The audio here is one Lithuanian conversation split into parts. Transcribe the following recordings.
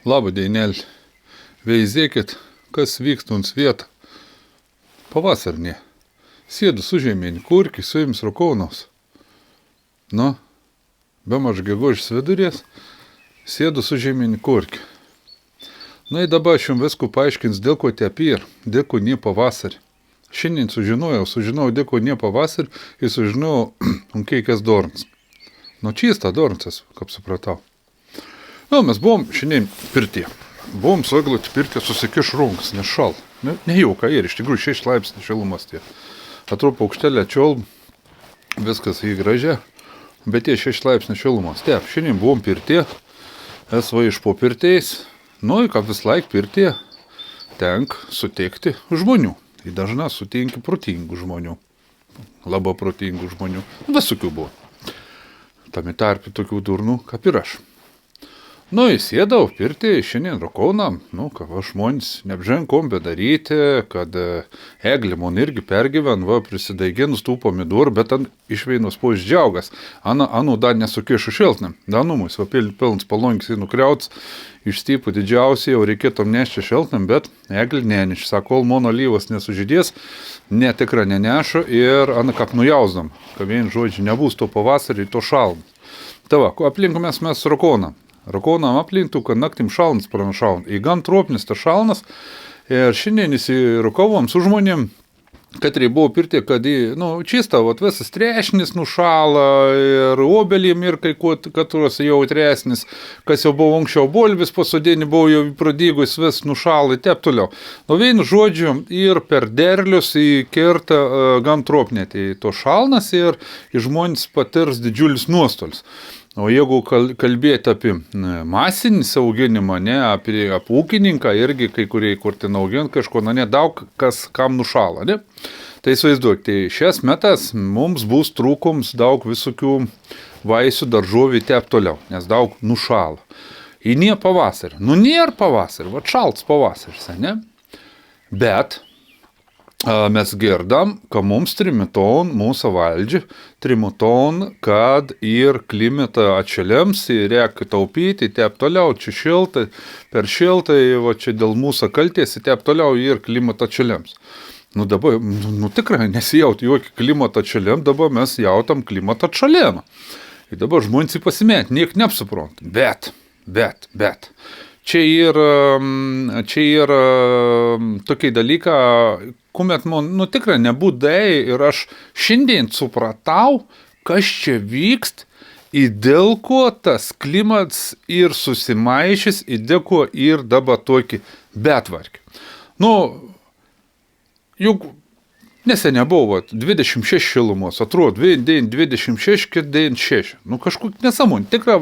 Labą dienelį. Veizėkit, kas vyksta ant vietą. Pavasarnė. Sėdu su žemėni kurkį, su jums rukaunaus. Nu, bemaž gegužės vidurės, sėdu su žemėni kurkį. Nu, ir dabar aš jums viską paaiškins, dėl ko te apir, dėl ko ne pavasarį. Šiandien sužinojau, dėl ko ne pavasarį ir sužinojau, keikas dornas. Nu, čista dornas, kaip supratau. Nu, mes buvom šiandien pirtyje. Buvom suegloti pirtyje, susikiš runkas, nes šal. Nejauka ir iš tikrųjų 6 laipsnių šilumas tie. Atrodo paukštelė čiol, viskas į gražią, bet tie 6 laipsnių šilumas. Taip, šiandien buvom pirtyje, esu iš po pirtėjais. Nu, kaip vis laik pirtyje, tenk sutikti žmonių. Ir dažnai sutinki protingų žmonių. Labai protingų žmonių. Visokių buvo. Tame tarpe tokių durnų, kaip ir aš. Nu, įsėdau pirtį, šiandien rukaunam, kad žmonės neapženkom bedaryti, kad eglė man irgi pergyven, prisidaiginus tų pomidorų, bet išveinus po išdžiaugas. Anu dar nesukišu šiltnam. Danumus, pilns palonkis nukriauts, išstypų didžiausiai, jau reikėtų nešti šiltnam, bet eglė neneš. Sako, kol mano lyvas nesužydės, netikra nenešu ir kap nujausdam, kad vien žodžiu nebus to pavasarį, to šalm. Tava, aplinkom mes rukaunam. Rukaunam aplintų, kad naktim šalnas pranašaun. Į gan tropnis tas šalnas. Ir šiandien įsirukavom su žmonėm, kad buvo pirtė, kad čista, visas trešnis nušala ir obelim ir kai katros jau tresnis, kas jau buvo anksčiau bolvis pasodėni, buvo jau pradygus, vis nušala ir taip toliau. Nu, vienu žodžiu, ir per derlius įkerta gan tropnė, tai to šalnas ir žmonės patirs didžiulis nuostolis. O jeigu kalbėti apie masinį auginimą, apie ūkininką, irgi kai kurie kur ten augint kažko, daug kas kam nušala, ne? Tai įsivaizduok, tai šias metas mums bus trūkums daug visokių vaisių, daržovių taip toliau, nes daug nušala. Ir nėra pavasarį. Nėra pavasarį, šalts pavasaris, ne? Bet mes girdam, kad mums trimiton, mūsų valdžia, trimiton, kad ir klimatą atšiliams, ir reikia taupyti, taip toliau, čia šiltai, per šiltai, čia dėl mūsų kaltės, taip toliau, ir klimatą atšiliams. Dabar, tikrai nesijauti jokį klimatą atšiliam, dabar mes jautam klimatą atšalimą. Ir dabar žmonės pasimėt, niek neapsuprant. Bet. Čia yra tokie dalykai, kuomet man, tikrai nebūdai ir aš šiandien supratau, kas čia vykst, į dėl ko tas klimats ir susimaišys, į dėl ko ir dabar tokį betvarkį. Juk neseniai buvo 26 šilumos, atrodo, 26, 96. Kažkok nesamon, tikrai,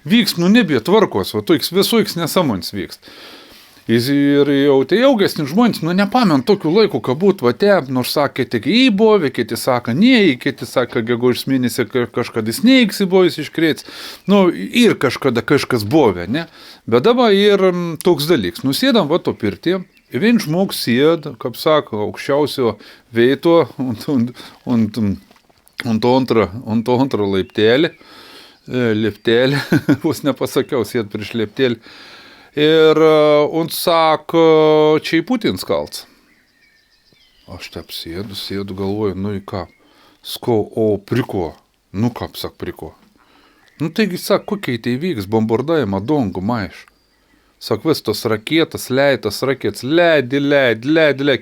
vyks, nebė tvarkos, visoks nesamons vyks. Ir jau tai ilgesni žmonės, nepamenu tokių laikų, kad būtų taip, nors sakė tik įbovė, kiti sako ne, kiti sako, gegužės mėnesį kažkada sneigs įbovės iškrėts, ir kažkada kažkas bovė, ne? Bet dabar ir toks dalyks, sėdam to pirtį, vien žmogus sėd, kaip sako, aukščiausio veito ant antro laiptelį, vos nepasakiau, sėd prieš laiptelį. Ir sako, čia į Putins kalts. Aš taip sėdu, galvoju, į ką? Skau, o priko? Kaip sak priko? Taigi, kokiai tai vyks, bombardavimą dongų maiš. Sak, vis tos raketas, leidi,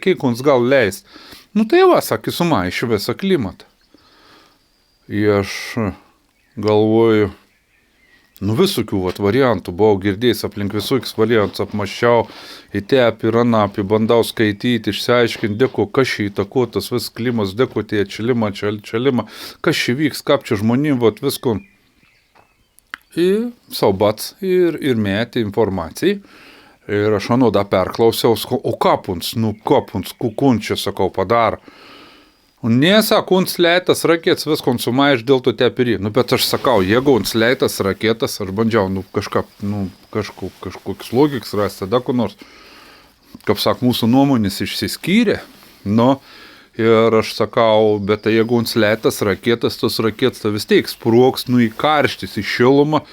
kiek uns gal leis. Tai sak, sumaišiu visą klimatą. Ir aš galvoju, visokių variantų buvau girdėjęs, aplink visokius variantus apmaščiau, į tep ir anapį, bandau skaityti, išsiaiškinti, dėko, kas čia įtakotas vis klimas, dėko tie atšilimą, kas čia vyks, kaip čia žmonėm, visko. Ir saubats ir metė informacijai. Ir aš da perklausiau, o kapuns, kukunčia, sakau, padaro. Nesako, uns leitas raketas, vis konsumaiš dėl to tepirį. Bet aš sakau, jeigu uns leitas raketas, aš bandžiau, kažkokius logikas rasti, tada kur nors, kaip sak, mūsų nuomonės išsiskyrė, ir aš sakau, bet jeigu uns leitas raketas, tos raketas vis tiek sprogs, į karštis, į šilumą,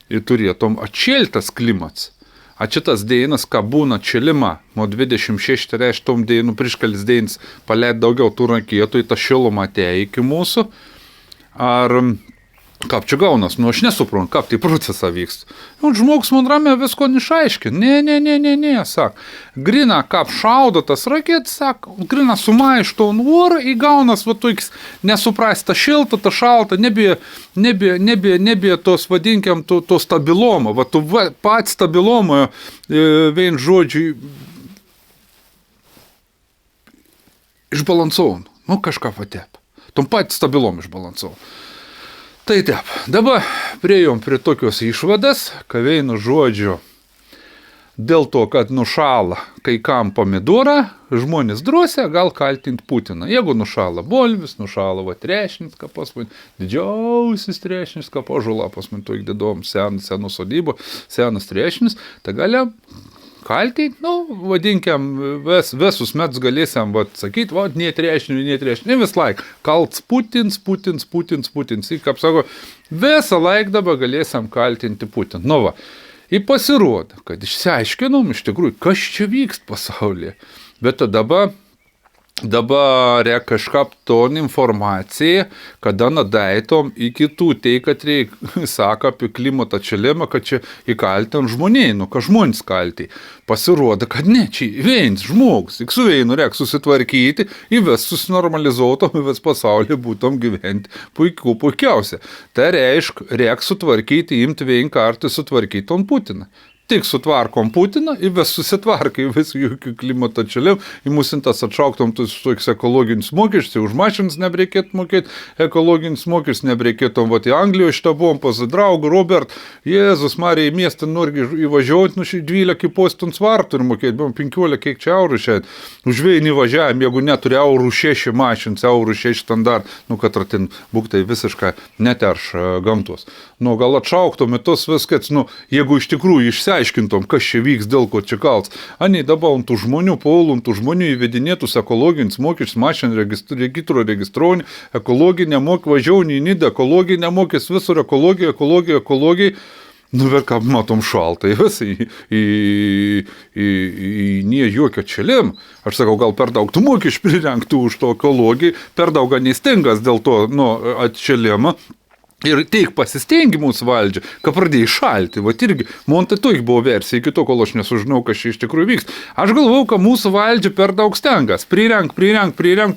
ir turėtum atšiltas klimats. A šitas dėjinas, ką būna čilima, nuo 26 reiškia tom dėjinų prieškalis dėjinis paleid daugiau tų raketų į tą šilumą atėjo iki mūsų. Ar kaip čia gaunas? Nu, aš nesuprantu, kaip tai procesą vyksta. Nu, žmogus man ramiai visko neišaiškina. Ne, sak. Grina, kaip šaudo tas raketas, sak, grina sumaišto orą, įgaunas, va, toks nesuprasta šilta, ta šalta, nebė tos, vadinkiam, to stabilumo, va, tu pat stabilumo, vien žodžiai, išbalansuoju, nu, kažką patep. Tom pat stabilom išbalansuoju. Tai taip, dabar priejom prie tokios išvadas, kaveino žodžio, dėl to, kad nušala kai kam pomidorą, žmonės drąsiai gal kaltinti Putiną. Jeigu nušala bolvis, nušala va trešniska pas man, didžiausias trešniska požula pas man, toik dėdom senų sodybų, senas trešnis, tai galia kaltinti, nu, vadinkiam, visus metus galėsiam, sakyti, ne trešnių, vis laik, kalts Putins, kaip sako, visą laik dabar galėsiam kaltinti Putiną. Nu va, ir pasirodo, kad išsiaiškinom iš tikrųjų, kas čia vyksta pasaulyje, bet dabar kažkap ton informacija, kada nadaitom iki tų tai, kad reikia, sako apie klimatą atšilimą, kad čia įkaltam žmonėjai, nu, kad žmonės kaltai. Pasirodo, kad ne, čia vienas žmogus, tik su vienu reikia susitvarkyti, į vis susinormalizuotom, į vis pasaulyje būtom gyventi puikiausia. Tai reikia sutvarkyti, imti vien kartą sutvarkyti on Putiną. Tik sutvarkom Putiną, ir vis susitvarkai, vis jokių klimato atšilim, į mūsų tas atšauktom toks ekologinis mokestis, už mašinas nebereikėtų mokėti, ekologinis mokestis nebereikėtų, va, į Anglijoje šitą buvom pas draugų, Robert, Jėzus, Marija, į miestą nori įvažiuoti, nu, 12 postų svarų turi mokėti, buvom 15 kiek čia eurų šiandien, už vėjinį važiavim, jeigu neturi eurų 6 mašins, eurų 6 standart, nu, kad ten būktai visiškai neterš gamtos. Nu, gal atšauktom į tos viskas, nu, jeigu iš tikrųjų išsiaiškintom, kas čia vyks, dėl ko čia kalts. Ani dabar ant tų žmonių, tų žmonių įvedinėtus ekologinius mokesčius, mašinų registruojant, ekologinę mokį, važiaunį į Nidą, ekologinę mokės, visur ekologija. Nu, bet ką matom šaltai visai, nie jokio čelim. Aš sakau, gal per daug tų mokesčių prirengtų už to ekologiją, per daug nestingas dėl to, nu, atčelimą. Ir teik pasistengi mūsų valdžia, kad pradėjai šalti. Vat irgi, man tai toik buvo versija, iki to, kol aš nesužinau, kas čia iš tikrųjų vyks. Aš galvau, kad mūsų valdžia per daug stengas. Prirenk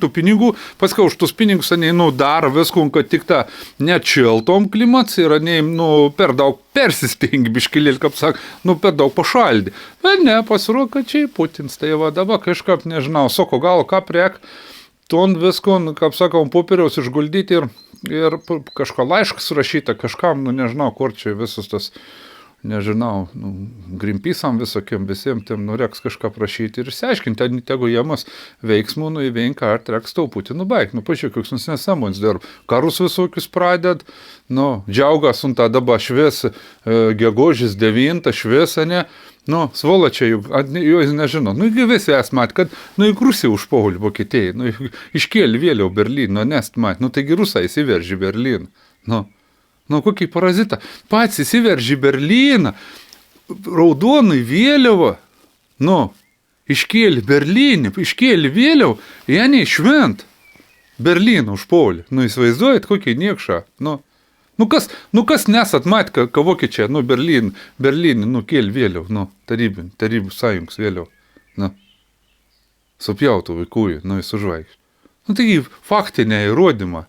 tų pinigų, paskui už tus pinigus, nu, daro viską, kad tik tą neatšiltom klimats ir, nu, per daug persistengi biškilėlį, kaip sak, nu, per daug pašaldį. Bet ne, pasirodo, kad čia Putins, tai va dabar kažkaip, nežinau, sako, gal ką priek, ton visko, kaip sakau, popieriaus išguldyti ir kažko laiškas rašyta, kažkam, nu, nežinau, kur čia visus tas, nežinau, nu, Greenpeace'am visokiem, visiems tiem, nu, reiks kažką prašyti ir išsiaiškinti, tegu jiemas veiksmų, nu, į vienką ar reiks taupyti, nu, baig, nu, pažiūrėk, koks nesąmonės darb, karus visokius pradėd, nu, džiaugas, un tą dabar švies, gegužės 9 švies, ne, nu, svolačiai, jo nežino, nu, visi esmat, kad, nu, į Rusiją užpuolė Vokietijai, nu, iškėlė vėliau Berlyną, nest mat, nu, taigi rusai įsiveržė Berlyną, nu, kokį parazitą, pats įsiveržė Berlyną, raudonai vėliava, nu, iškėlė Berlynį, iškėlė vėliau, jie neišvent Berlyną užpuolė, nu, įsivaizduojat, kokį niekšą, nu, kas nesat mat, ką vokiečiai, nu, Berlynį, nu, kėlė vėliau, nu, tarybų sąjungs vėliau, nu, supjautų vaikųjų, nu, sužvaigždžių. Nu, taigi, faktinė įrodymą,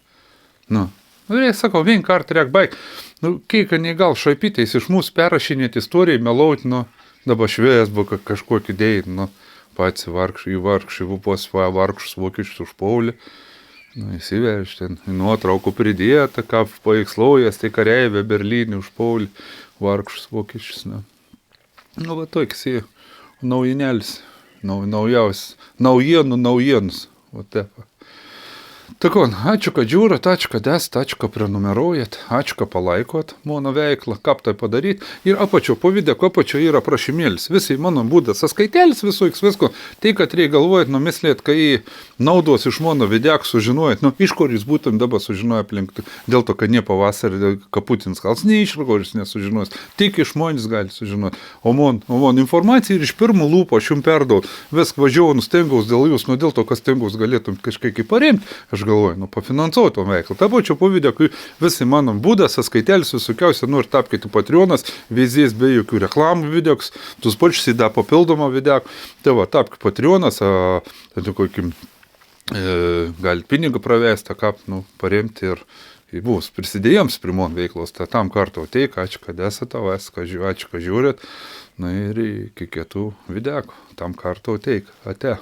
nu, ir sakau, vien kartą reik baig, nu, kiek negal šaipytais iš mūsų perrašinėti istorijai, melauti, nu, dabar švės buvo kažkokį dėjai, nu, pats vargšai, vargšus vokiečius užpuolė. Nu, įsiverš ten, nuotraukų pridėta, ką paveikslojas, tai kareivė Berlynį užpuolį, vargšus vokiečius. Nu, va toks jie naujienelis, naujienos, va taip. Так on, ačiū, kad žiūrit, ačiū, kad esat, ačiū, kad prenumeruojat, ačiū, kad palaikot mano veiklą, kaip tai padaryti. Ir apačio po video, apačio yra prašymėlis. Visai mano būdas, sąskaitėlis visų, visko. Tai, kad reikia galvojat, numislėt, kai naudos iš mano video sužinojat, iš kur jūs būtent dabar sužinojo aplink. Dėl to, kad ne pavasarį Kaputins kals, ne iš kur jūs nesužinos. Tik iš žmonės gali sužinoti. O man informacija ir iš pirmų lūpų aš jums perdau. Viską važiavau, stengiaus dėl jūs, dėl to, kad stengiaus galėtum kažkiek paremti. Aš galvoju, pafinansuoti to veiklą. Ta pačia po video, kai visi mano būdas, sąskaitėlis visokiausia, ir tapkite Patreonas, vizijas be jokių reklamų videoks, tus pačius įda papildomą video. Tai va, tapkite Patreonas, kokim, gali pinigą pravesti, kaip, paremti ir bus prisidėjams prie mon veiklos. Tai tam kartu ateik, ačiū, kad esate, ačiū, kad žiūrit. Ir iki kitų video, tam kartu ateik. Ate.